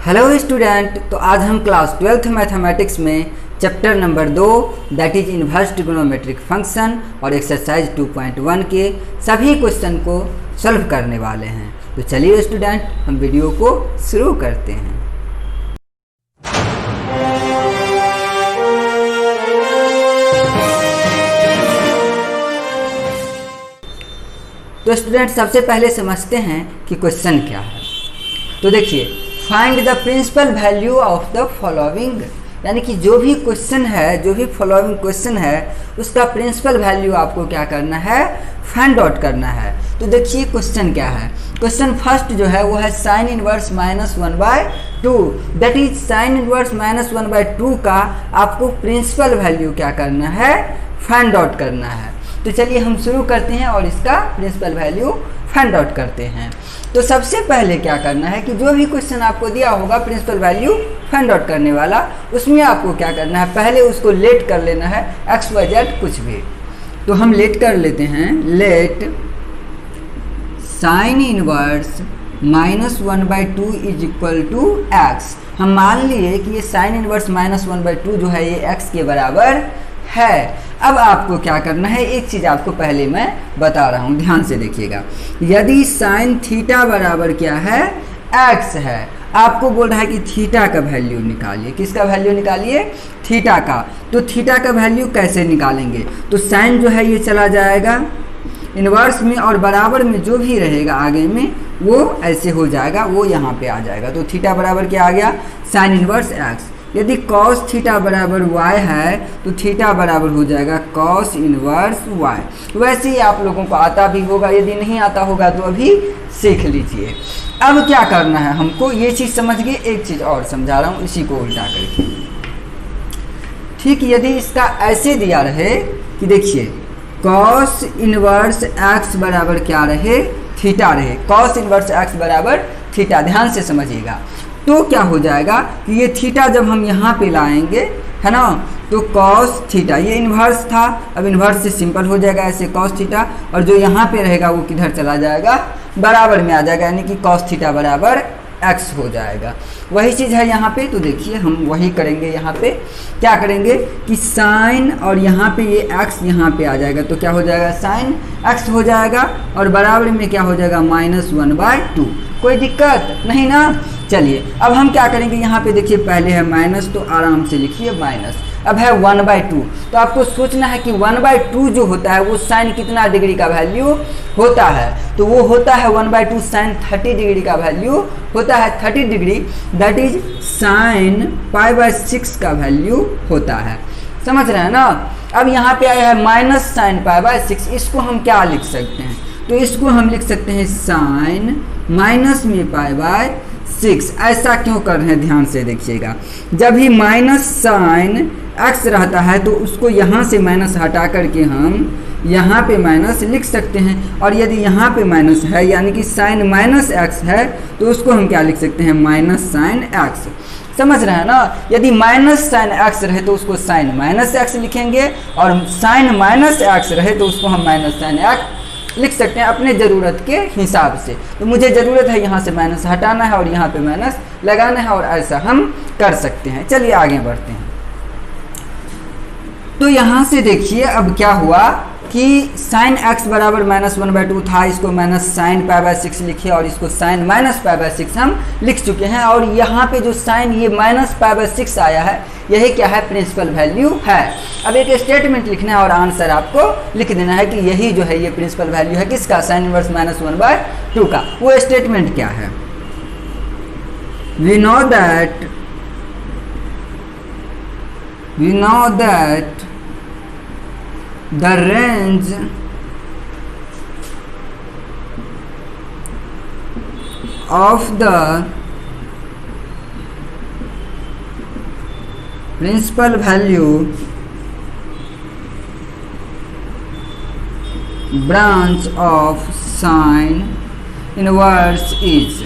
Hello student, तो आज हम क्लास 12th मैथमेटिक्स में chapter number 2 that is inverse trigonometric function और एक्सरसाइज 2.1 के सभी क्वेश्चन को सॉल्व करने वाले हैं। तो चलिए स्टूडेंट, हम वीडियो को शुरू करते हैं। तो स्टूडेंट सबसे पहले समझते हैं कि क्वेश्चन क्या है। तो देखिए, find the principal value of the following, यानी कि जो भी क्वेश्चन है, जो भी फॉलोइंग क्वेश्चन है उसका प्रिंसिपल वैल्यू आपको क्या करना है, फाइंड आउट करना है। तो देखिए क्वेश्चन क्या है। क्वेश्चन फर्स्ट जो है वो है sign inverse -1/2, that is sine inverse -1/2 का आपको प्रिंसिपल वैल्यू क्या करना है, फाइंड आउट करना है। तो चलिए हम शुरू करते हैं और इसका प्रिंसिपल वैल्यू फाइंड आउट करते हैं। तो सबसे पहले क्या करना है कि जो भी क्वेश्चन आपको दिया होगा प्रिंसिपल वैल्यू फाइंड आउट करने वाला, उसमें आपको क्या करना है, पहले उसको लेट कर लेना है एक्स वाई जेड कुछ भी। तो हम लेट कर लेते हैं, let sine inverse -1/2 is equal to x. हम मान लिए कि ये साइन इनवर्स -1/2 जो है ये x के बराबर है। अब आपको क्या करना है, एक चीज़ आपको पहले मैं बता रहा हूँ, ध्यान से देखिएगा। यदि साइन थीटा बराबर क्या है, x है, आपको बोल रहा है कि थीटा का वैल्यू निकालिए। किसका वैल्यू निकालिए, थीटा का। तो थीटा का वैल्यू कैसे निकालेंगे, तो साइन जो है ये चला जाएगा इनवर्स में और बराबर में जो भी रहेगा आगे में वो ऐसे हो जाएगा, वो यहाँ पे आ जाएगा। तो थीटा बराबर क्या आ गया, साइन इनवर्स x। यदि cos थीटा बराबर y है तो थीटा बराबर हो जाएगा cos इनवर्स y। वैसे ही आप लोगों को आता भी होगा, यदि नहीं आता होगा तो अभी सीख लीजिए। अब क्या करना है हमको, ये चीज़ समझ गए। एक चीज़ और समझा रहा हूँ, इसी को उल्टा करके। ठीक, यदि इसका ऐसे दिया रहे कि देखिए cos इनवर्स x बराबर क्या रहे, थीटा रहे, cos इनवर्स x बराबर थीटा, ध्यान से समझिएगा। तो क्या हो जाएगा कि ये थीटा जब हम यहाँ पे लाएंगे, है ना, तो cos थीटा ये इन्वर्स था, अब इन्वर्स से सिंपल हो जाएगा ऐसे cos थीटा, और जो यहाँ पे रहेगा वो किधर चला जाएगा, बराबर में आ जाएगा, यानी कि cos थीटा बराबर x हो जाएगा। वही चीज़ है यहाँ पे। तो देखिए हम वही करेंगे, यहाँ पे क्या करेंगे कि साइन और यहाँ पे ये x यहाँ पे आ जाएगा, तो क्या हो जाएगा, साइन x हो जाएगा और बराबर में क्या हो जाएगा, -1/2। कोई दिक्कत नहीं ना। चलिए अब हम क्या करेंगे, यहाँ पे देखिए पहले है माइनस, तो आराम से लिखिए माइनस। अब है 1/2, तो आपको सोचना है कि 1/2 जो होता है वो साइन कितना डिग्री का वैल्यू होता है, तो वो होता है 1/2 साइन 30 डिग्री का वैल्यू होता है, 30 डिग्री, दैट इज साइन π/6 का वैल्यू होता है। समझ रहे हैं ना। अब यहाँ पे आया है माइनस साइन π/6, इसको हम क्या लिख सकते हैं, तो इसको हम लिख सकते हैं साइन माइनस में π/6। ऐसा क्यों कर रहे हैं, ध्यान से देखिएगा। जब भी माइनस साइन x रहता है तो उसको यहाँ से माइनस हटा करके हम यहाँ पे माइनस लिख सकते हैं, और यदि यहाँ पे माइनस है यानी कि साइन -x है तो उसको हम क्या लिख सकते हैं, माइनस साइन x। समझ रहे हैं ना। यदि माइनस साइन x रहे तो उसको साइन -x लिखेंगे, और साइन -x रहे तो उसको हम माइनस साइन x लिख सकते हैं अपने ज़रूरत के हिसाब से। तो मुझे ज़रूरत है यहाँ से माइनस हटाना है और यहाँ पे माइनस लगाना है, और ऐसा हम कर सकते हैं। चलिए आगे बढ़ते हैं। तो यहाँ से देखिए अब क्या हुआ कि साइन x बराबर -1/2 था, इसको माइनस साइन π/6 लिखे और इसको साइन -π/6 हम लिख चुके हैं। और यहाँ पे जो साइन ये -π/6 आया है, यही क्या है, प्रिंसिपल वैल्यू है। अब एक स्टेटमेंट लिखना है और आंसर आपको लिख देना है कि यही जो है ये प्रिंसिपल वैल्यू है किसका, साइन इनवर्स -1/2 का। वो स्टेटमेंट क्या है, we know that the range of the principal value branch of sine inverse is।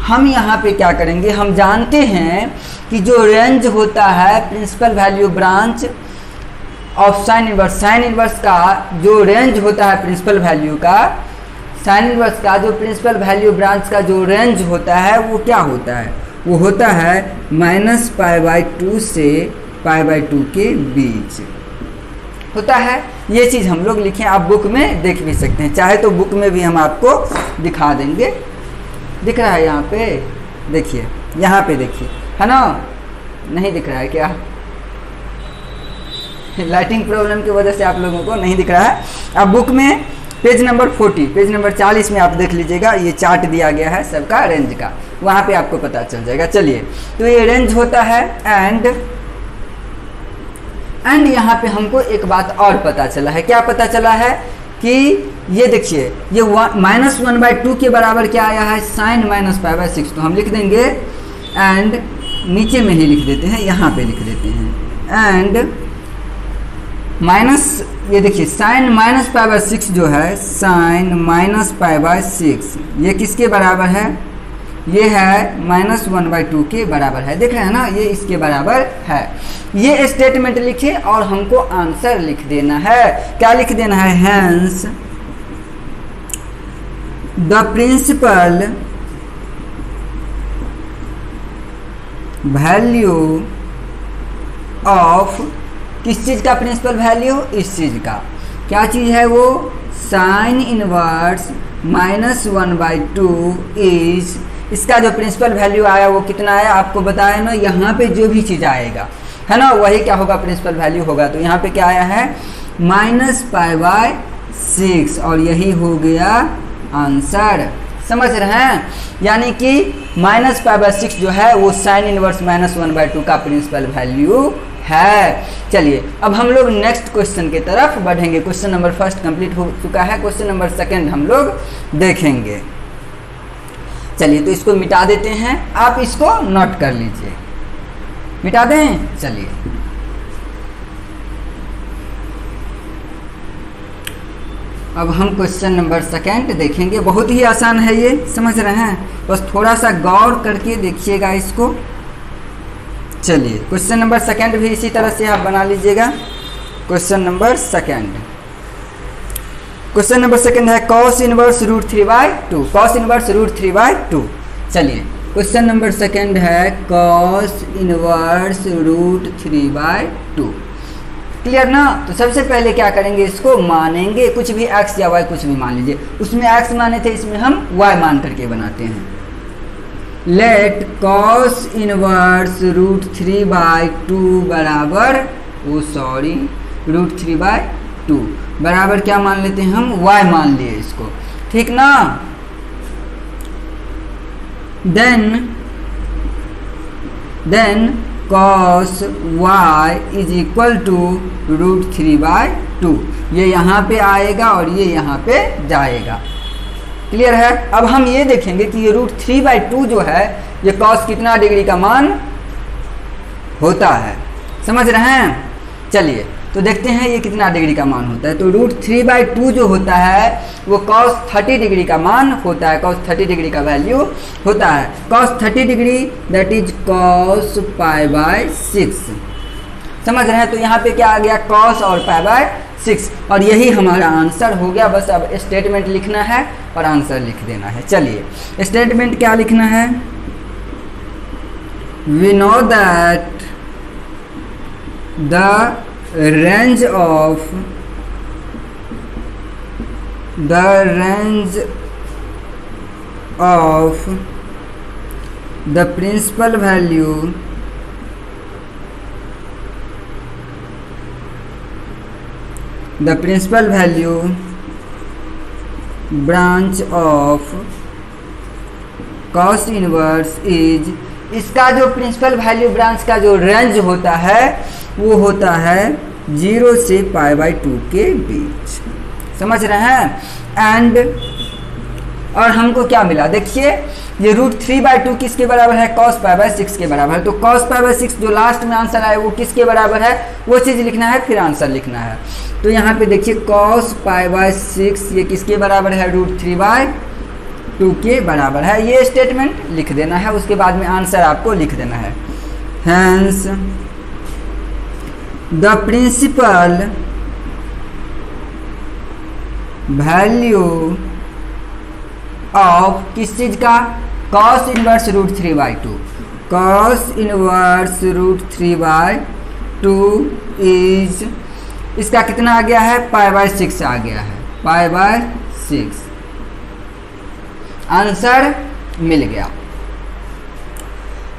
हम यहाँ पे क्या करेंगे, हम जानते हैं कि जो रेंज होता है principal value branch of sine inverse का जो रेंज होता है प्रिंसिपल वैल्यू का, साइन इनवर्स का जो प्रिंसिपल वैल्यू ब्रांच का जो रेंज होता है वो क्या होता है, वो होता है -π/2 से π/2 के बीच होता है। ये चीज़ हम लोग लिखे, आप बुक में देख भी सकते हैं, चाहे तो बुक में भी हम आपको दिखा देंगे। दिख रहा है यहाँ पे, देखिए यहाँ पे देखिए, है ना? नहीं दिख रहा है क्या? लाइटिंग प्रॉब्लम की वजह से आप लोगों को नहीं दिख रहा है। आप बुक में पेज नंबर 40, पेज नंबर 40 में आप देख लीजिएगा, ये चार्ट दिया गया है सबका रेंज का, वहाँ पे आपको पता चल जाएगा। चलिए, तो ये रेंज होता है एंड यहाँ पे हमको एक बात और पता चला है। क्या पता चला है कि ये देखिए, ये -1/2 के बराबर क्या आया है? sin -π/6। तो हम लिख देंगे एंड नीचे में ही लिख देते हैं, यहाँ पे लिख देते हैं एंड माइनस, ये देखिए sin -π/6 जो है, sin -π/6 ये किसके बराबर है? ये है -1/2 के बराबर है। देख रहे हैं ना, ये इसके बराबर है। ये स्टेटमेंट लिखे और हमको आंसर लिख देना है। क्या लिख देना है? Hence the principal value of, किस चीज़ का प्रिंसिपल वैल्यू? इस चीज़ का। क्या चीज़ है वो? साइन इनवर्स -1/2 इज, इसका जो प्रिंसिपल वैल्यू आया वो कितना आया आपको बताया ना। यहाँ पे जो भी चीज़ आएगा, है ना, वही क्या होगा? प्रिंसिपल वैल्यू होगा। तो यहाँ पे क्या आया है? -π/6 और यही हो गया आंसर। समझ रहे हैं? यानी कि -π/6 जो है वो साइन इनवर्स -1/2 का प्रिंसिपल वैल्यू है। चलिए, अब हम लोग नेक्स्ट क्वेश्चन की तरफ बढ़ेंगे। क्वेश्चन नंबर 1 कंप्लीट हो चुका है, क्वेश्चन नंबर 2 हम लोग देखेंगे। चलिए, तो इसको मिटा देते हैं, आप इसको नोट कर लीजिए। मिटा दें? चलिए, अब हम क्वेश्चन नंबर 2 देखेंगे। बहुत ही आसान है ये, समझ रहे हैं? बस थोड़ा सा गौर करके देखिएगा इसको। चलिए, क्वेश्चन नंबर 2 भी इसी तरह से आप बना लीजिएगा। क्वेश्चन नंबर 2, क्वेश्चन नंबर 2 है cos इनवर्स √3/2, cos इनवर्स √3/2। चलिए, क्वेश्चन नंबर 2 है cos इनवर्स √3/2। क्लियर ना? तो सबसे पहले क्या करेंगे? इसको मानेंगे, कुछ भी x या y कुछ भी मान लीजिए। उसमें x माने थे, इसमें हम y मान करके बनाते हैं। लेट cos इनवर्स √3/2 बराबर, ओ सॉरी, √3/2 बराबर क्या मान लेते हैं हम? y मान लिए इसको, ठीक ना? Then cos y is equal to √3/2। ये यहाँ पे आएगा और ये यहाँ पे जाएगा। क्लियर है? अब हम ये देखेंगे कि ये √3/2 जो है, ये cos कितना डिग्री का मान होता है। समझ रहे हैं? चलिए, तो देखते हैं ये कितना डिग्री का मान होता है। तो √3/2 जो होता है वो cos 30 डिग्री का मान होता है, cos 30 डिग्री का वैल्यू होता है। cos 30 degree that is cos π/6। समझ रहे हैं? तो यहाँ पे क्या आ गया? cos और π/6, और यही हमारा आंसर हो गया। बस अब स्टेटमेंट लिखना है और आंसर लिख देना है। चलिए, स्टेटमेंट क्या लिखना है? We know that the range of the principal value branch of cos inverse is, इसका जो प्रिंसिपल वैल्यू ब्रांच का जो रेंज होता है वो होता है 0 से π/2 के बीच। समझ रहे हैं? एंड और हमको क्या मिला? देखिए, ये √3/2 किसके बराबर है? cos π/6 के बराबर है। तो cos π/6 जो लास्ट में आंसर आए वो किसके बराबर है? वो चीज़ लिखना है, फिर आंसर लिखना है। तो यहाँ पे देखिए cos π/6 ये किसके बराबर है? √3/2 के बराबर है। ये स्टेटमेंट लिख देना है, उसके बाद में आंसर आपको लिख देना है। Hence the principal value of, किस चीज़ का? cos inverse √3/2। Cos inverse √3/2 is, इसका कितना आ गया है, π/6 आ गया है, π/6। आंसर मिल गया।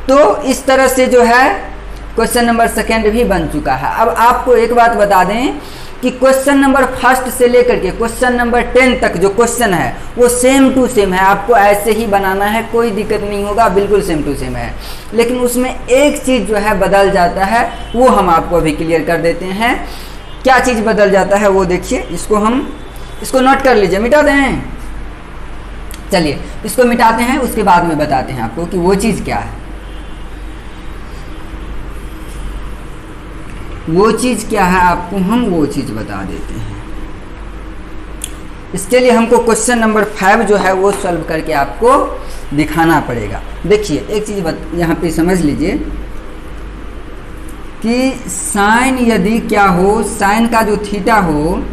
तो इस तरह से जो है क्वेश्चन नंबर सेकेंड भी बन चुका है। अब आपको एक बात बता दें कि क्वेश्चन नंबर फर्स्ट से लेकर के क्वेश्चन नंबर 10 तक जो क्वेश्चन है वो सेम टू सेम है, आपको ऐसे ही बनाना है, कोई दिक्कत नहीं होगा, बिल्कुल सेम टू सेम है। लेकिन उसमें एक चीज़ जो है बदल जाता है, वो हम आपको अभी क्लियर कर देते हैं। क्या चीज़ बदल जाता है वो देखिए, इसको नोट कर लीजिए, मिटा दें। चलिए इसको मिटाते हैं, उसके बाद में बताते हैं आपको कि वो चीज़ क्या है। वो चीज़ क्या है आपको हम वो चीज़ बता देते हैं। इसके लिए हमको क्वेश्चन नंबर 5 जो है वो सॉल्व करके आपको दिखाना पड़ेगा। देखिए एक चीज़ यहाँ पे समझ लीजिए कि साइन यदि क्या हो, साइन का जो थीटा हो,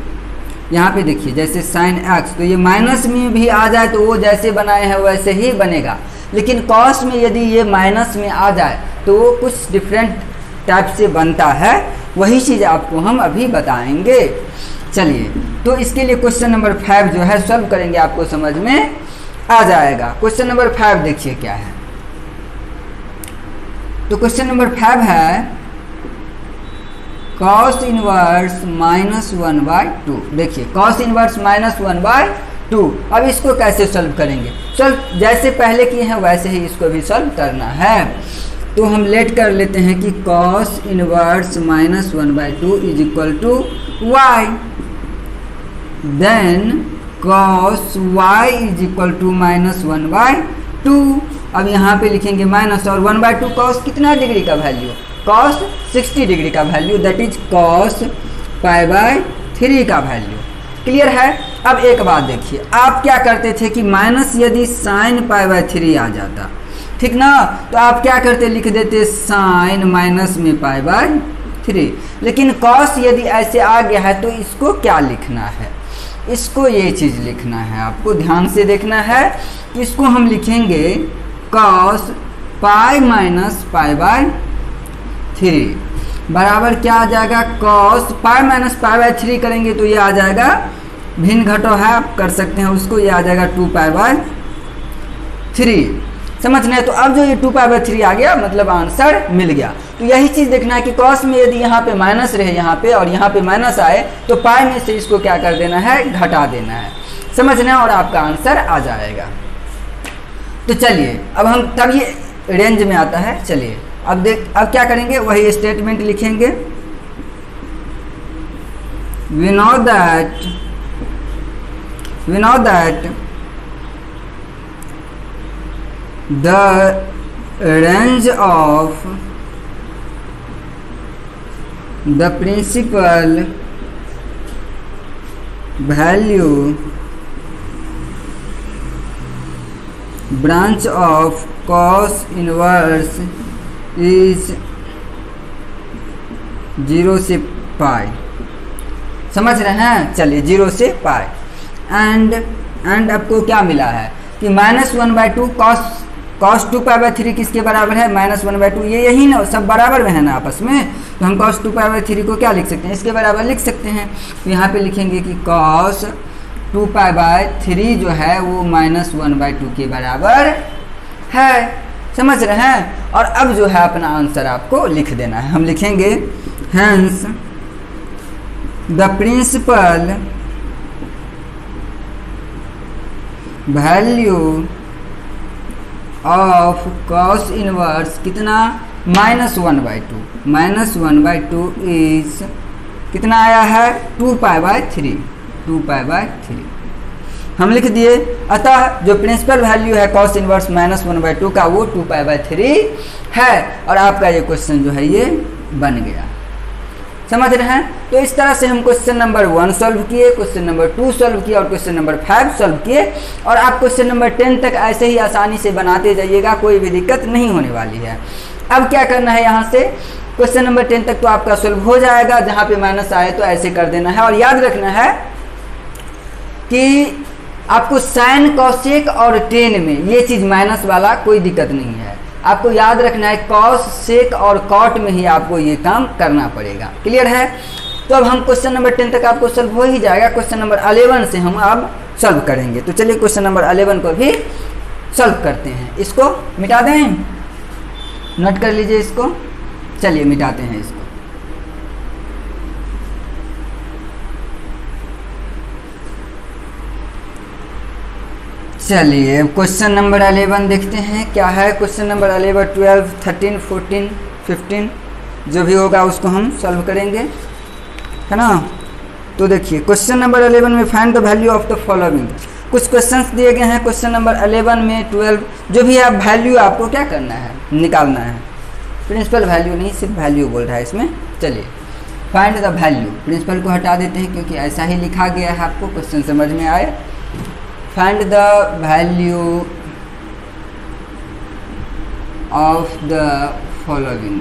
यहाँ पे देखिए जैसे साइन x, तो ये माइनस में भी आ जाए तो वो जैसे बनाए हैं वैसे ही बनेगा। लेकिन कॉस में यदि ये माइनस में आ जाए तो वो कुछ डिफरेंट टाइप से बनता है, वही चीज़ आपको हम अभी बताएंगे। चलिए तो इसके लिए क्वेश्चन नंबर 5 जो है सॉल्व करेंगे, आपको समझ में आ जाएगा। क्वेश्चन नंबर 5 देखिए क्या है। तो क्वेश्चन नंबर 5 है cos इनवर्स -1/2। देखिए cos इनवर्स -1/2। अब इसको कैसे सॉल्व करेंगे, जैसे पहले किए हैं वैसे ही इसको भी सॉल्व करना है। तो हम लेट कर लेते हैं कि cos inverse -1/2 is equal to y, then cos y is equal to -1/2। अब यहाँ पे लिखेंगे माइनस, और 1/2 cos कितना डिग्री का वैल्यू, cos 60 डिग्री का वैल्यू, दैट इज cos π/3 का वैल्यू। क्लियर है। अब एक बात देखिए, आप क्या करते थे कि माइनस यदि साइन π/3 आ जाता, ठीक ना, तो आप क्या करते, लिख देते साइन माइनस में π/3। लेकिन cos यदि ऐसे आ गया है तो इसको क्या लिखना है, इसको ये चीज़ लिखना है, आपको ध्यान से देखना है। इसको हम लिखेंगे cos π-π/3 बराबर क्या आ जाएगा, cos π-π/3 करेंगे तो ये आ जाएगा, भिन्न घटो है आप कर सकते हैं उसको, ये आ जाएगा 2π/3। समझ रहे हैं। तो अब जो ये 2π/3 आ गया मतलब आंसर मिल गया। तो यही चीज़ देखना है कि cos में यदि यहाँ पे माइनस रहे यहाँ पे और यहाँ पे माइनस आए तो पाई में से इसको क्या कर देना है, घटा देना है। समझ रहे हैं, और आपका आंसर आ जाएगा। तो चलिए अब हम, तब ये रेंज में आता है। चलिए अब अब क्या करेंगे, वही स्टेटमेंट लिखेंगे। we know that the range of the principal value branch of cos inverse is 0 से पाई। समझ रहे हैं। चलिए 0 से पाई एंड आपको क्या मिला है कि -1/2 cos 2π/3 किसके बराबर है, -1/2। ये यही ना, सब बराबर में है ना आपस में, तो हम cos 2π/3 को क्या लिख सकते हैं, इसके बराबर लिख सकते हैं। तो यहाँ पे लिखेंगे कि cos 2π/3 जो है वो -1/2 के बराबर है। समझ रहे हैं। और अब जो है अपना आंसर आपको लिख देना है। हम लिखेंगे hence the principal value of cos inverse कितना, -1/2। -1/2 इज कितना आया है, 2π/3। हम लिख दिए। अतः जो प्रिंसिपल वैल्यू है cos इनवर्स -1/2 का वो 2π/3 है। और आपका ये क्वेश्चन जो है ये बन गया। समझ रहे हैं। तो इस तरह से हम क्वेश्चन नंबर 1 सॉल्व किए, क्वेश्चन नंबर 2 सॉल्व किए और क्वेश्चन नंबर 5 सॉल्व किए। और आप क्वेश्चन नंबर 10 तक ऐसे ही आसानी से बनाते जाइएगा, कोई भी दिक्कत नहीं होने वाली है। अब क्या करना है, यहाँ से क्वेश्चन नंबर 10 तक तो आपका सॉल्व हो जाएगा, जहाँ पे माइनस आए तो ऐसे कर देना है। और याद रखना है कि आपको साइन कॉसेक और टेन में ये चीज़ माइनस वाला कोई दिक्कत नहीं है। आपको याद रखना है कॉस, सेक और कॉट में ही आपको ये काम करना पड़ेगा। क्लियर है? तो अब हम क्वेश्चन नंबर 10 तक आपको सॉल्व हो ही जाएगा। क्वेश्चन नंबर 11 से हम अब सॉल्व करेंगे। तो चलिए क्वेश्चन नंबर 11 को भी सॉल्व करते हैं। इसको मिटा दें, नोट कर लीजिए इसको। चलिए मिटाते हैं इसको। चलिए क्वेश्चन नंबर 11 देखते हैं क्या है। क्वेश्चन नंबर 11, 12, 13, 14, 15 जो भी होगा उसको हम सॉल्व करेंगे, है ना। तो देखिए क्वेश्चन नंबर 11 में find the value of the following. कुछ क्वेश्चंस दिए गए हैं क्वेश्चन नंबर 11 में, 12 जो भी है, वैल्यू आपको क्या करना है, निकालना है। प्रिंसिपल वैल्यू नहीं, सिर्फ वैल्यू बोल रहा है इसमें। चलिए फाइंड द वैल्यू, प्रिंसिपल को हटा देते हैं क्योंकि ऐसा ही लिखा गया है, आपको क्वेश्चन समझ में आए। Find the value of the following,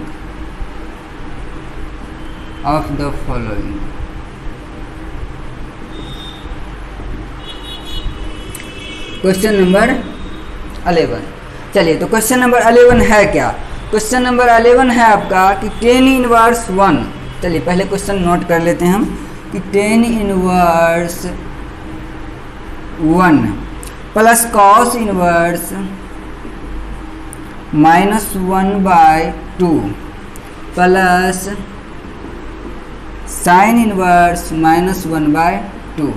of the following. Question number 11। चलिए तो क्वेश्चन नंबर 11 है क्या। क्वेश्चन नंबर 11 है आपका कि tan इनवर्स 1। चलिए पहले क्वेश्चन नोट कर लेते हैं हम कि tan inverse 1 plus cos inverse -1/2 plus sign inverse -1/2।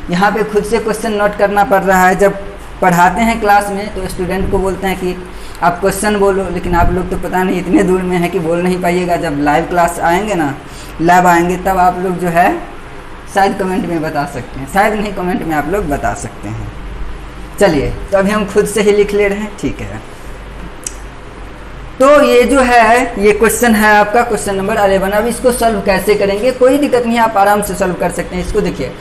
यहाँ पे खुद से क्वेश्चन नोट करना पड़ रहा है। जब पढ़ाते हैं क्लास में तो स्टूडेंट को बोलते हैं कि आप क्वेश्चन बोलो, लेकिन आप लोग तो पता नहीं इतने दूर में है कि बोल नहीं पाइएगा। जब लाइव क्लास आएंगे ना, लैब आएंगे, तब आप लोग जो है शायद कमेंट में बता सकते हैं, शायद नहीं कमेंट में आप लोग बता सकते हैं। चलिए तो अभी हम खुद से ही लिख ले रहे हैं, ठीक है। तो ये जो है ये क्वेश्चन है आपका क्वेश्चन नंबर 11। अब इसको सॉल्व कैसे करेंगे, कोई दिक्कत नहीं, आप आराम से सॉल्व कर सकते हैं। इसको देखिए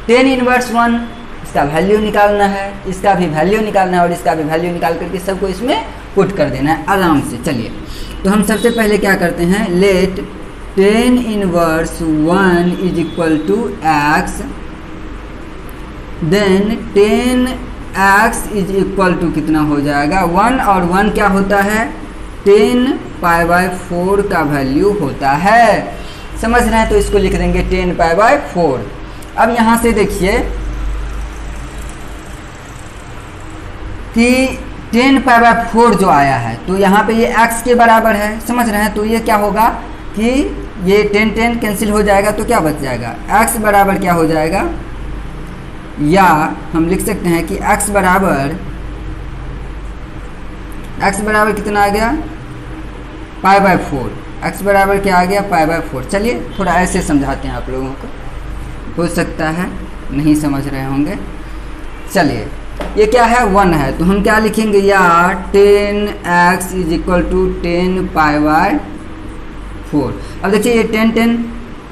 tan इनवर्स 1, इसका वैल्यू निकालना है, इसका भी वैल्यू निकालना है और इसका भी वैल्यू निकाल करके सबको इसमें पुट कर देना है आराम से। चलिए तो हम सबसे पहले क्या करते हैं, let tan inverse 1 is equal to x, then tan x is equal to कितना हो जाएगा 1, और 1 क्या होता है, tan π/4 का वैल्यू होता है। समझ रहे हैं? तो इसको लिख देंगे tan π/4। अब यहाँ से देखिए कि tan π/4 जो आया है तो यहाँ पे ये x के बराबर है। समझ रहे हैं? तो ये क्या होगा कि ये tan कैंसिल हो जाएगा तो क्या बच जाएगा, x बराबर क्या हो जाएगा, या हम लिख सकते हैं कि x बराबर कितना आ गया, π/4। x बराबर क्या आ गया, π/4। चलिए थोड़ा ऐसे समझाते हैं आप लोगों को, हो सकता है नहीं समझ रहे होंगे। चलिए ये क्या है, 1 है, तो हम क्या लिखेंगे, या tan x is equal to tan π/4। अब देखिए ये tan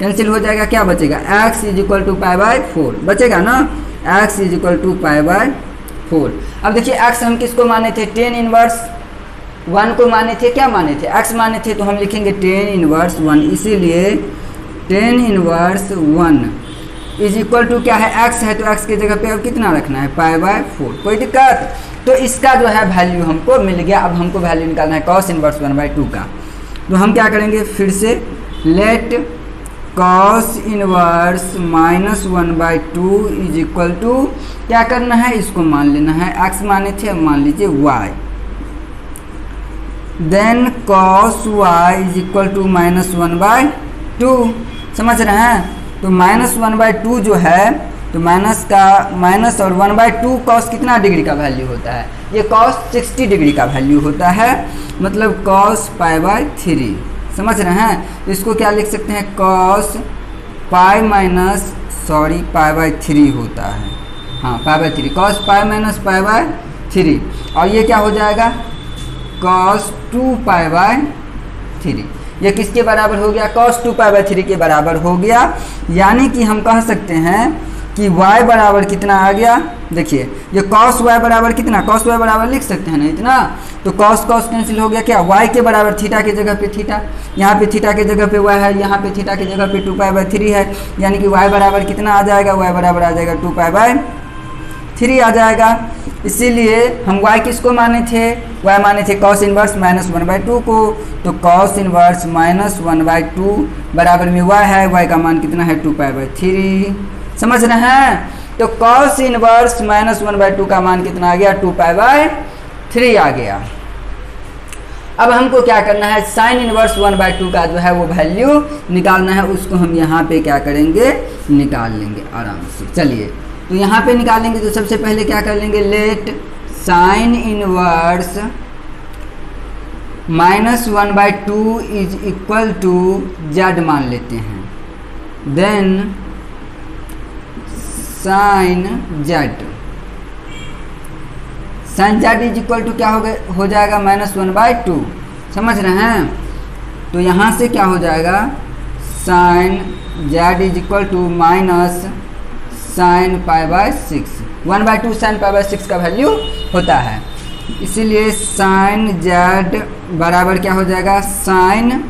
कैंसिल हो जाएगा, क्या बचेगा, x इज इक्वल टू π/4 बचेगा ना, x इज इक्वल टू π/4। अब देखिए x हम किसको माने थे, tan इनवर्स 1 को माने थे, क्या माने थे, x माने थे, तो हम लिखेंगे tan इनवर्स 1। इसीलिए tan inverse 1 is equal to क्या है, x है, तो x की जगह पे अब कितना रखना है, π/4। कोई दिक्कत? तो इसका जो है वैल्यू हमको मिल गया। अब हमको वैल्यू निकालना है cos इनवर्स 1/2 का। तो हम क्या करेंगे, फिर से let cos inverse -1/2 is equal to क्या करना है, इसको मान लेना है, x माने थे, मान लीजिए y, then cos y is equal to -1/2। समझ रहे हैं? तो -1/2 जो है, तो माइनस का माइनस और 1/2 cos कितना डिग्री का वैल्यू होता है, ये cos 60 डिग्री का वैल्यू होता है, मतलब cos π/3। समझ रहे हैं? तो इसको क्या लिख सकते हैं, cos π/3 होता है, हाँ π/3, cos π-π/3, और ये क्या हो जाएगा, cos 2π/3। ये किसके बराबर हो गया, cos 2π/3 के बराबर हो गया। यानी कि हम कह सकते हैं कि y बराबर कितना आ गया, देखिए ये cos y बराबर कितना, cos y बराबर लिख सकते हैं ना इतना, तो cos कैंसिल हो गया, क्या y के बराबर थीटा की जगह पे थीटा, यहाँ पे थीटा की जगह पे y है, यहाँ पे थीटा की जगह पे 2π/3 है, यानी कि y बराबर कितना आ जाएगा, y बराबर आ जाएगा 2π/3 आ जाएगा। इसीलिए हम y किसको माने थे, y माने थे cos इनवर्स -1/2 को। तो cos इनवर्स -1/2 बराबर में y है, y का मान कितना है 2π/3। समझ रहे हैं? तो cos इनवर्स -1/2 का मान कितना आ गया 2π/3 आ गया। अब हमको क्या करना है, साइन इनवर्स 1/2 का जो है वो वैल्यू निकालना है, उसको हम यहाँ पे क्या करेंगे, निकाल लेंगे आराम से। चलिए तो यहाँ पे निकालेंगे तो सबसे पहले क्या कर लेंगे, let sine inverse -1/2 is equal to Z मान लेते हैं, then sine Z is equal to क्या हो जाएगा -1/2। समझ रहे हैं? तो यहाँ से क्या हो जाएगा, sine Z is equal to minus sine π/6। 1/2 sine π/6 का वैल्यू होता है, इसीलिए साइन जेड बराबर क्या हो जाएगा, साइन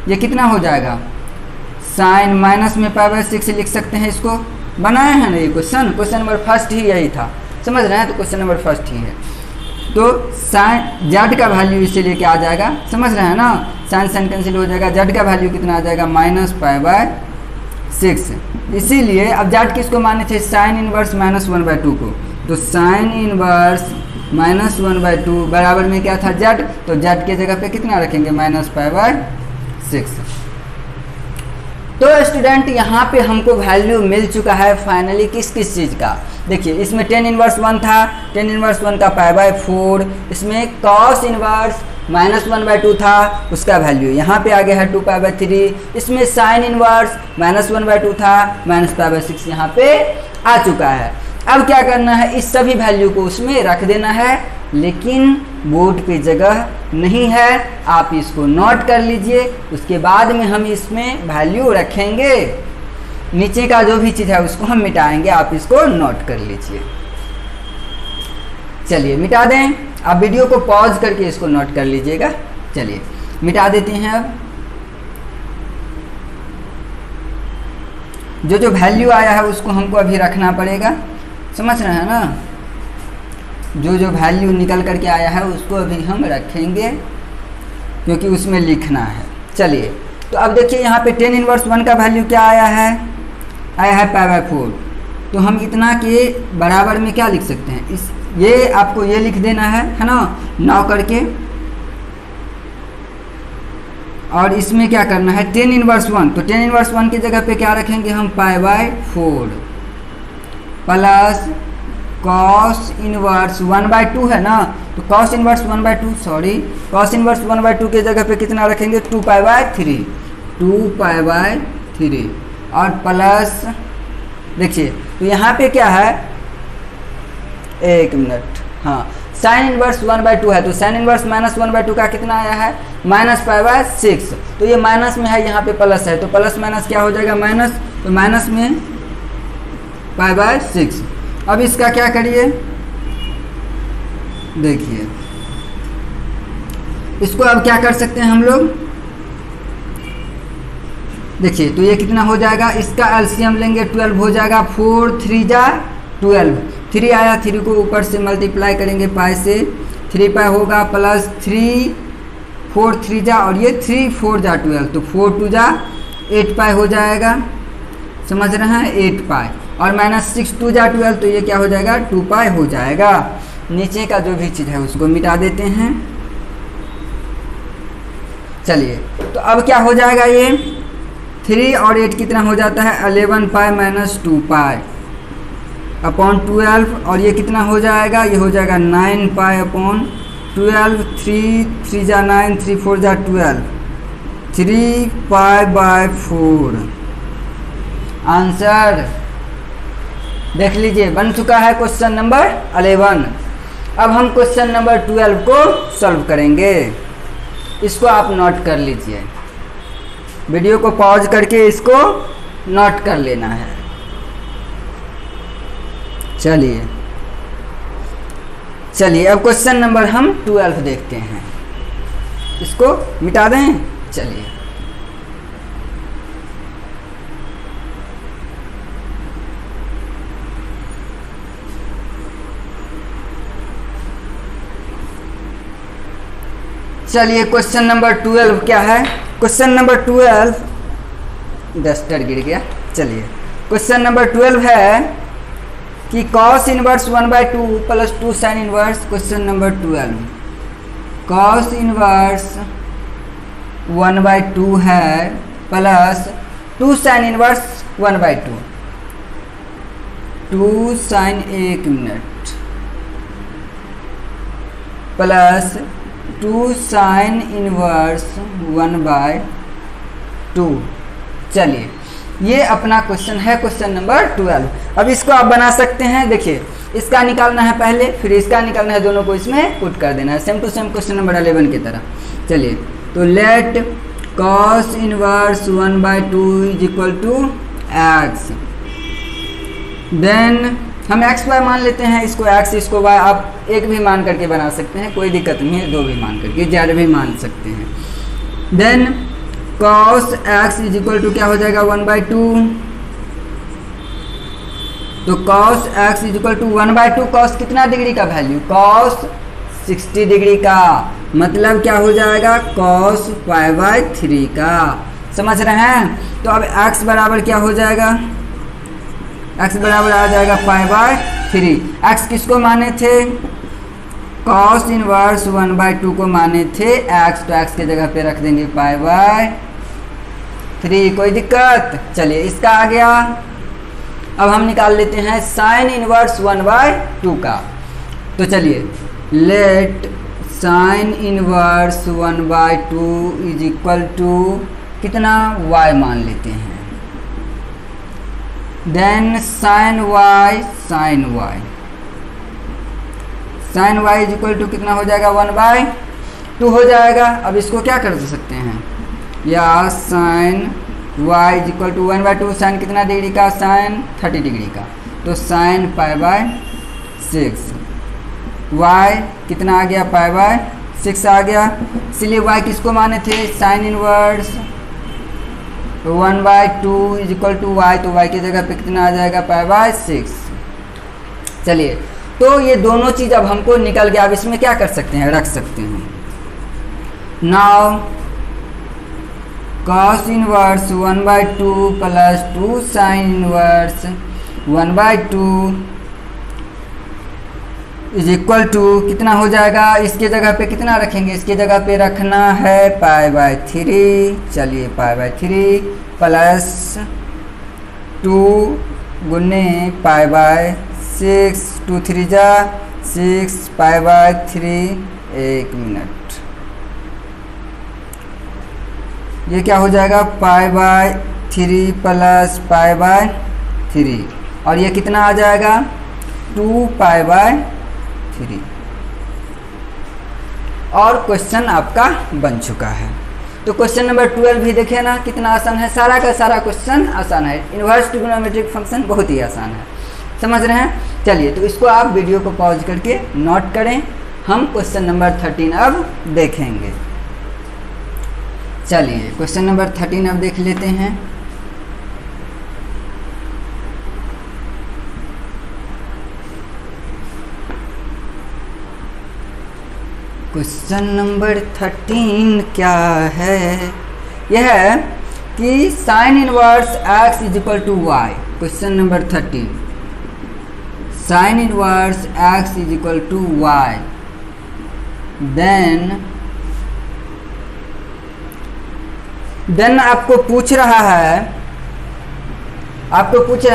ये कितना हो जाएगा, साइन माइनस में π/6 लिख सकते हैं। इसको बनाए हैं ना ये क्वेश्चन नंबर फर्स्ट ही यही था। समझ रहे हैं? तो क्वेश्चन नंबर फर्स्ट ही है। तो साइन जेड का वैल्यू इसे लेके आ जाएगा। समझ रहे हैं ना? साइन कैंसिल हो जाएगा, जेड का वैल्यू कितना आ जाएगा -π/6। इसीलिए अब जेड किसको माने थे, साइन इनवर्स -1/2 को। तो साइन इनवर्स -1/2 बराबर में क्या था, जेड। तो जेड के जगह पे कितना रखेंगे, -π/6। तो स्टूडेंट यहाँ पे हमको वैल्यू मिल चुका है फाइनली किस चीज़ का। देखिए इसमें tan इनवर्स 1 था, tan इनवर्स 1 का π/4, इसमें cos इनवर्स -1/2 था, उसका वैल्यू यहाँ पे आ गया है 2π/3, इसमें साइन इनवर्स -1/2 था, -π/6 यहाँ पे आ चुका है। अब क्या करना है, इस सभी वैल्यू को उसमें रख देना है, लेकिन बोर्ड पे जगह नहीं है, आप इसको नोट कर लीजिए। उसके बाद में हम इसमें वैल्यू रखेंगे, नीचे का जो भी चीज़ है उसको हम मिटाएंगे, आप इसको नोट कर लीजिए। चलिए मिटा दें, आप वीडियो को पॉज करके इसको नोट कर लीजिएगा। चलिए मिटा देते हैं। अब जो वैल्यू आया है उसको हमको अभी रखना पड़ेगा। समझ रहे हैं ना? जो वैल्यू निकल करके आया है उसको अभी हम रखेंगे, क्योंकि उसमें लिखना है। चलिए तो अब देखिए यहाँ पे tan इनवर्स 1 का वैल्यू क्या आया है π/4। तो हम इतना के बराबर में क्या लिख सकते हैं, इस ये आपको ये लिख देना है ना, 9 करके। और इसमें क्या करना है, tan इनवर्स 1। तो tan इनवर्स 1 की जगह पे क्या रखेंगे हम, π/4 प्लस cos इनवर्स 1/2 है ना। तो cos इनवर्स 1/2 cos इनवर्स 1/2 के जगह पे कितना रखेंगे, 2π/3 और प्लस देखिए तो यहाँ पे क्या है, एक मिनट, हाँ साइन इनवर्स 1/2 है। तो साइन इनवर्स -1/2 का कितना आया है, -π/6। तो ये माइनस में है, यहाँ पे प्लस है, तो प्लस माइनस क्या हो जाएगा, माइनस। तो माइनस में π/6। अब इसका क्या करिए, देखिए इसको अब क्या कर सकते हैं हम लोग, देखिए तो ये कितना हो जाएगा, इसका एलसीएम लेंगे 12 हो जाएगा, 4 3 जा 12, 3 आया, 3 को ऊपर से मल्टीप्लाई करेंगे पाई से, 3π होगा प्लस 3 4 3 जा, और ये 3 4 जा 12, तो 4 2 जा 8π हो जाएगा। समझ रहे हैं, 8π और -6 2 जा 12, तो ये क्या हो जाएगा, 2π हो जाएगा। नीचे का जो भी चीज़ है उसको मिटा देते हैं। चलिए तो अब क्या हो जाएगा, ये 3 और 8 कितना हो जाता है, 11π - 2π अपॉन 12, और ये कितना हो जाएगा, ये हो जाएगा 9π अपॉन 12, 3 3 जा 9, 3 4 जा 12, 3π/4 आंसर देख लीजिए बन चुका है क्वेश्चन नंबर 11। अब हम क्वेश्चन नंबर 12 को सॉल्व करेंगे, इसको आप नोट कर लीजिए, वीडियो को पॉज करके इसको नोट कर लेना है। चलिए अब क्वेश्चन नंबर हम 12 देखते हैं, इसको मिटा दें। चलिए चलिए क्वेश्चन नंबर 12 क्या है? क्वेश्चन नंबर 12 डस्टर गिर गया। चलिए क्वेश्चन नंबर 12 है कि cos inverse 1/2 plus 2 sine inverse. Question number 12 cos inverse 1/2 है plus 2 sine inverse 1/2। 2 sine 1 minute plus 2 sine inverse 1/2। चलिए ये अपना क्वेश्चन है, क्वेश्चन नंबर 12। अब इसको आप बना सकते हैं। देखिए इसका निकालना है पहले, फिर इसका निकालना है, दोनों को इसमें पुट कर देना है, same to same question number 11 की तरह। चलिए तो let cos inverse 1/2 is equal to x. Then हम एक्स वाई मान लेते हैं, इसको एक्स इसको वाई, आप एक भी मान करके बना सकते हैं, कोई दिक्कत नहीं है, दो भी मान करके, ज़्यादा भी मान सकते हैं। Then cos x is equal to क्या हो जाएगा 1/2। तो cos x is equal to 1/2। cos कितना डिग्री का वैल्यू? cos 60 डिग्री का, मतलब क्या हो जाएगा cos π/3 का। समझ रहे हैं? तो अब x बराबर क्या हो जाएगा? x बराबर आ जाएगा π/3। x किसको माने थे? cos इनवर्स 1/2 को माने थे x, तो x की जगह पे रख देंगे π/3। कोई दिक्कत? चलिए इसका आ गया। अब हम निकाल लेते हैं साइन इनवर्स 1/2 का। तो चलिए let sine inverse 1/2 is equal to कितना? y मान लेते हैं। Then sine y, sine y is equal to कितना हो जाएगा? 1/2 हो जाएगा। अब इसको क्या कर सकते हैं? या sine y is equal to 1/2, sine कितना डिग्री का? साइन 30 डिग्री का, तो साइन π/6। y कितना आ गया? π/6 आ गया। इसलिए y किसको माने थे? Sine inverse 1/2 is equal to y, तो y की जगह पे कितना आ जाएगा? π/6। चलिए तो ये दोनों चीज़ अब हमको निकल गया। अब इसमें क्या कर सकते हैं? रख सकते हैं। Now cos inverse 1/2 plus 2 sine inverse 1/2 is equal to कितना हो जाएगा? इसके जगह पे कितना रखेंगे? इसके जगह पे रखना है π/3। चलिए π/3 प्लस 2 गुने π/6, 2 3 जा 6 π/3। 1 मिनट, ये क्या हो जाएगा? π/3 प्लस π/3, और ये कितना आ जाएगा? 2 π/3। और क्वेश्चन आपका बन चुका है। तो क्वेश्चन नंबर 12 भी देखे ना, कितना आसान है, सारा का सारा क्वेश्चन आसान है। इनवर्स ट्रिग्नोमेट्रिक फंक्शन बहुत ही आसान है, समझ रहे हैं? चलिए तो इसको आप वीडियो को पॉज करके नोट करें। हम क्वेश्चन नंबर 13 अब देखेंगे। चलिए क्वेश्चन नंबर 13 अब देख लेते हैं। क्वेश्चन नंबर 13 क्या है? यह है कि sine inverse x is equal to y. Question number 13, sine inverse x is equal to y. देन आपको पूछ रहा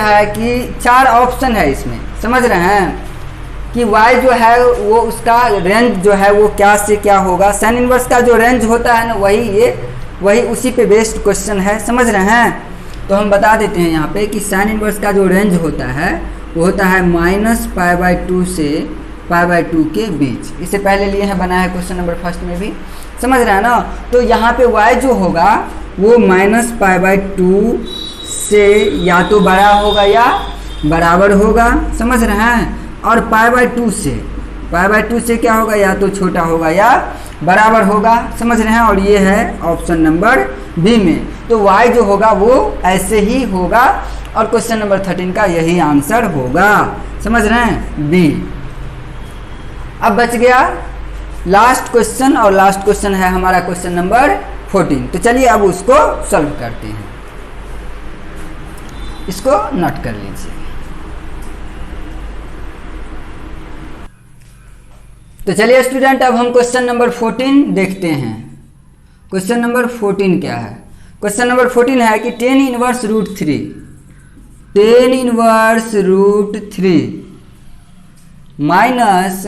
है कि 4 ऑप्शन है इसमें, समझ रहे हैं? कि y जो है वो उसका रेंज जो है वो क्या से क्या होगा। साइन इनवर्स का जो रेंज होता है ना, वही उसी पे बेस्ड क्वेश्चन है, समझ रहे हैं? तो हम बता देते हैं यहाँ पे कि साइन इनवर्स का जो रेंज होता है वो होता है -π/2 से π/2 के बीच। इससे पहले लिए हैं, बनाया है क्वेश्चन नंबर 1 में भी, समझ रहे हैं ना? तो यहाँ पे y जो होगा वो -π/2 से या तो बड़ा होगा या बराबर होगा, समझ रहे हैं? और π/2 से क्या होगा? या तो छोटा होगा या बराबर होगा, समझ रहे हैं? और ये है ऑप्शन नंबर बी में। तो y जो होगा वो ऐसे ही होगा, और क्वेश्चन नंबर 13 का यही आंसर होगा, समझ रहे हैं? बी। अब बच गया लास्ट क्वेश्चन, और लास्ट क्वेश्चन है हमारा क्वेश्चन नंबर 14। तो चलिए अब उसको सॉल्व करते हैं, इसको नोट कर लीजिए। तो चलिए स्टूडेंट, अब हम क्वेश्चन नंबर 14 देखते हैं। क्वेश्चन नंबर 14 क्या है? क्वेश्चन नंबर 14 है कि tan inverse root 3 minus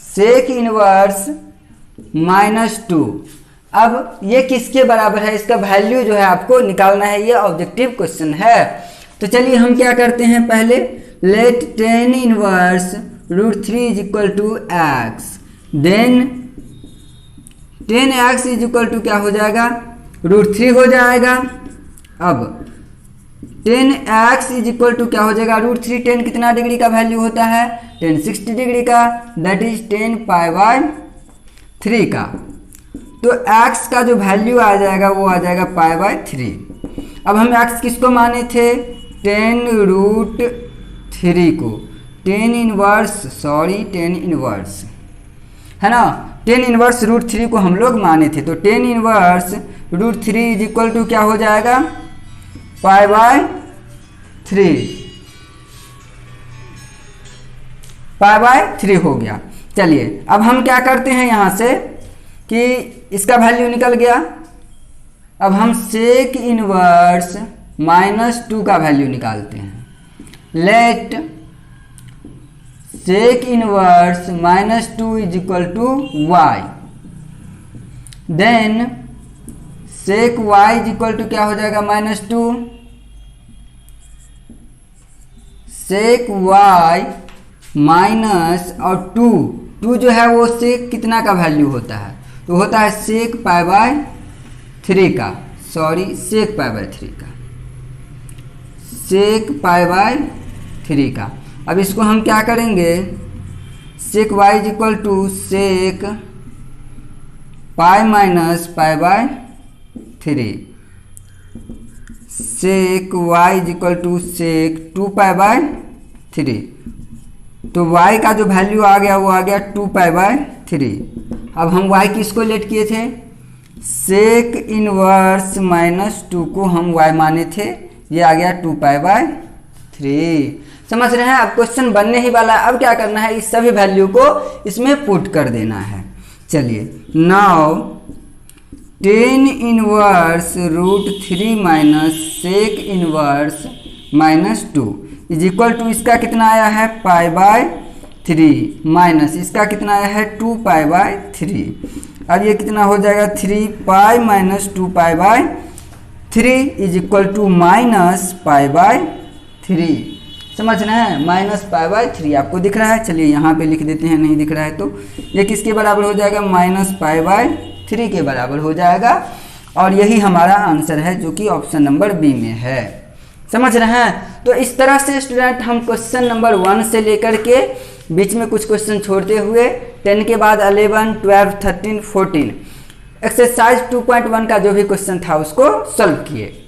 sec inverse -2। अब ये किसके बराबर है, इसका वैल्यू जो है आपको निकालना है, ये ऑब्जेक्टिव क्वेश्चन है। तो चलिए हम क्या करते हैं, पहले let tan inverse root 3 is equal to x, then tan x is equal to क्या हो जाएगा, रूट 3 हो जाएगा। अब tan x is equal to क्या हो जाएगा, रूट 3। tan कितना डिग्री का वैल्यू होता है, tan 60 डिग्री का, दैट इज tan π/3 का। तो x का जो वैल्यू आ जाएगा वो आ जाएगा π/3। अब हम x किसको माने थे, tan रूट 3 को, tan इनवर्स है ना, tan इनवर्स रूट 3 को हम लोग माने थे। तो tan inverse root 3 is equal to क्या हो जाएगा, π/3 हो गया। चलिए अब हम क्या करते हैं यहाँ से कि इसका वैल्यू निकल गया। अब हम सेक इनवर्स -2 का वैल्यू निकालते हैं। Let sec inverse -2 is equal to y, then sec y is equal to क्या हो जाएगा, -2। सेक y माइनस और 2 जो है वो सेक कितना का वैल्यू होता है, तो होता है सेक π/3 का, सॉरी सेक π/3 का, सेक π/3 का। अब इसको हम क्या करेंगे, sec y is equal to sec π - π/3, sec y is equal to sec 2π/3। तो y का जो वैल्यू आ गया वो आ गया 2π/3। अब हम y किसको लेट किए थे, सेक इनवर्स -2 को हम y माने थे, ये आ गया 2π/3। समझ रहे हैं? अब क्वेश्चन बनने ही वाला है। अब क्या करना है, इस सभी वैल्यू को इसमें पुट कर देना है। चलिए, now tan inverse root 3 minus sec inverse -2 is equal to, इसका कितना आया है π/3 माइनस इसका कितना आया है 2π/3। अब ये कितना हो जाएगा, 3π - 2π/3 इज इक्वल टू -π/3। समझ रहे हैं, -π/3 आपको दिख रहा है। चलिए यहाँ पे लिख देते हैं, नहीं दिख रहा है तो ये किसके बराबर हो जाएगा, -π/3 के बराबर हो जाएगा। और यही हमारा आंसर है जो कि ऑप्शन नंबर बी में है। समझ रहे हैं? तो इस तरह से स्टूडेंट हम क्वेश्चन नंबर 1 से लेकर के बीच में कुछ क्वेश्चन छोड़ते हुए 10 के बाद 11, 12, 13, 14 एक्सरसाइज 2.1 का जो भी क्वेश्चन था उसको सॉल्व किए।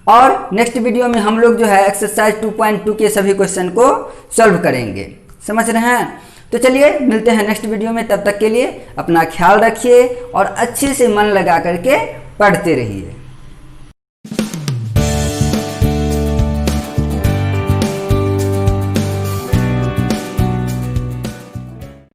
और नेक्स्ट वीडियो में हम लोग जो है एक्सरसाइज 2.2 के सभी क्वेश्चन को सॉल्व करेंगे। समझ रहे हैं? तो चलिए मिलते हैं नेक्स्ट वीडियो में। तब तक के लिए अपना ख्याल रखिए और अच्छे से मन लगा करके पढ़ते रहिए।